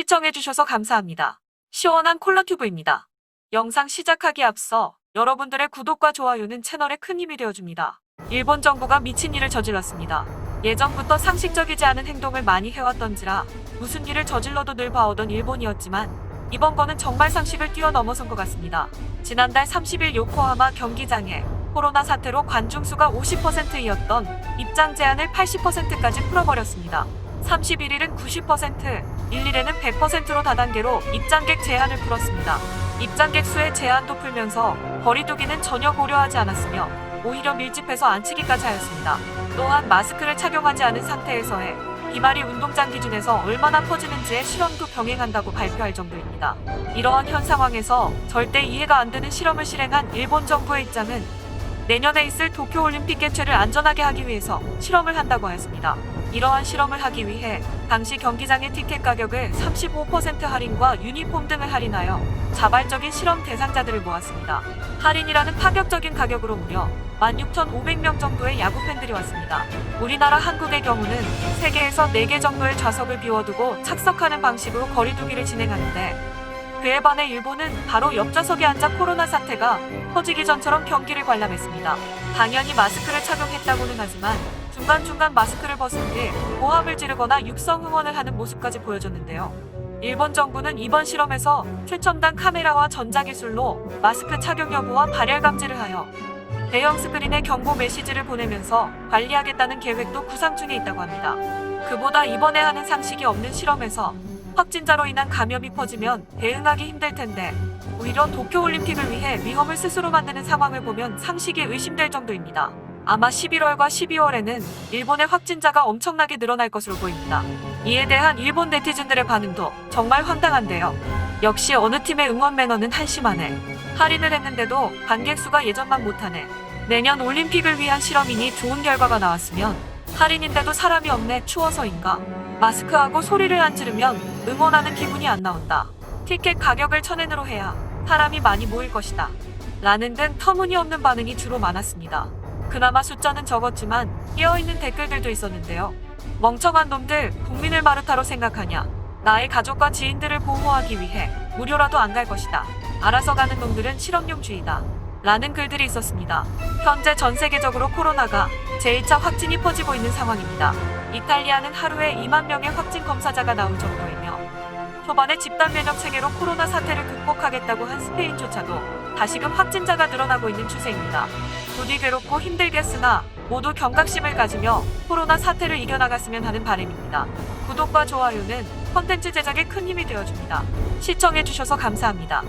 시청해주셔서 감사합니다. 시원한 콜라튜브입니다. 영상 시작하기 앞서 여러분들의 구독과 좋아요는 채널에 큰 힘이 되어줍니다. 일본 정부가 미친 일을 저질렀습니다. 예전부터 상식적이지 않은 행동을 많이 해왔던지라 무슨 일을 저질러도 늘 봐오던 일본이었지만 이번 거는 정말 상식을 뛰어넘어선 것 같습니다. 지난달 30일 요코하마 경기장에 코로나 사태로 관중수가 50%이었던 입장 제한을 80%까지 풀어버렸습니다. 31일은 90%, 1일에는 100%로 다단계로 입장객 제한을 풀었습니다. 입장객 수의 제한도 풀면서 거리두기는 전혀 고려하지 않았으며 오히려 밀집해서 앉히기까지 하였습니다. 또한 마스크를 착용하지 않은 상태에서의 비말이 운동장 기준에서 얼마나 퍼지는지의 실험도 병행한다고 발표할 정도입니다. 이러한 현 상황에서 절대 이해가 안 되는 실험을 실행한 일본 정부의 입장은 내년에 있을 도쿄올림픽 개최를 안전하게 하기 위해서 실험을 한다고 하였습니다. 이러한 실험을 하기 위해 당시 경기장의 티켓 가격을 35% 할인과 유니폼 등을 할인하여 자발적인 실험 대상자들을 모았습니다. 할인이라는 파격적인 가격으로 무려 16,500명 정도의 야구 팬들이 왔습니다. 우리나라 한국의 경우는 3개에서 4개 정도의 좌석을 비워두고 착석하는 방식으로 거리두기를 진행하는데 그에 반해 일본은 바로 옆좌석에 앉아 코로나 사태가 퍼지기 전처럼 경기를 관람했습니다. 당연히 마스크를 착용했다고는 하지만 중간중간 마스크를 벗은 뒤 고함을 지르거나 육성 응원을 하는 모습까지 보여줬는데요. 일본 정부는 이번 실험에서 최첨단 카메라와 전자기술로 마스크 착용 여부와 발열 감지를 하여 대형 스크린에 경고 메시지를 보내면서 관리하겠다는 계획도 구상 중에 있다고 합니다. 그보다 이번에 하는 상식이 없는 실험에서 확진자로 인한 감염이 퍼지면 대응하기 힘들 텐데 오히려 도쿄올림픽을 위해 위험을 스스로 만드는 상황을 보면 상식이 의심될 정도입니다. 아마 11월과 12월에는 일본의 확진자가 엄청나게 늘어날 것으로 보입니다. 이에 대한 일본 네티즌들의 반응도 정말 황당한데요. 역시 어느 팀의 응원 매너는 한심하네. 할인을 했는데도 관객 수가 예전만 못하네. 내년 올림픽을 위한 실험이니 좋은 결과가 나왔으면 할인인데도 사람이 없네. 추워서인가? 마스크하고 소리를 안 지르면 응원하는 기분이 안 나온다. 티켓 가격을 1,000엔으로 해야 사람이 많이 모일 것이다. 라는 등 터무니없는 반응이 주로 많았습니다. 그나마 숫자는 적었지만 끼어있는 댓글들도 있었는데요. 멍청한 놈들, 국민을 마루타로 생각하냐? 나의 가족과 지인들을 보호하기 위해 무료라도 안 갈 것이다. 알아서 가는 놈들은 실험용주의다. 라는 글들이 있었습니다. 현재 전 세계적으로 코로나가 제2차 확진이 퍼지고 있는 상황입니다. 이탈리아는 하루에 2만 명의 확진 검사자가 나올 정도이며 초반에 집단 면역 체계로 코로나 사태를 극복하겠다고 한 스페인조차도 다시금 확진자가 늘어나고 있는 추세입니다. 부디 괴롭고 힘들겠으나 모두 경각심을 가지며 코로나 사태를 이겨나갔으면 하는 바람입니다. 구독과 좋아요는 콘텐츠 제작에 큰 힘이 되어줍니다. 시청해주셔서 감사합니다.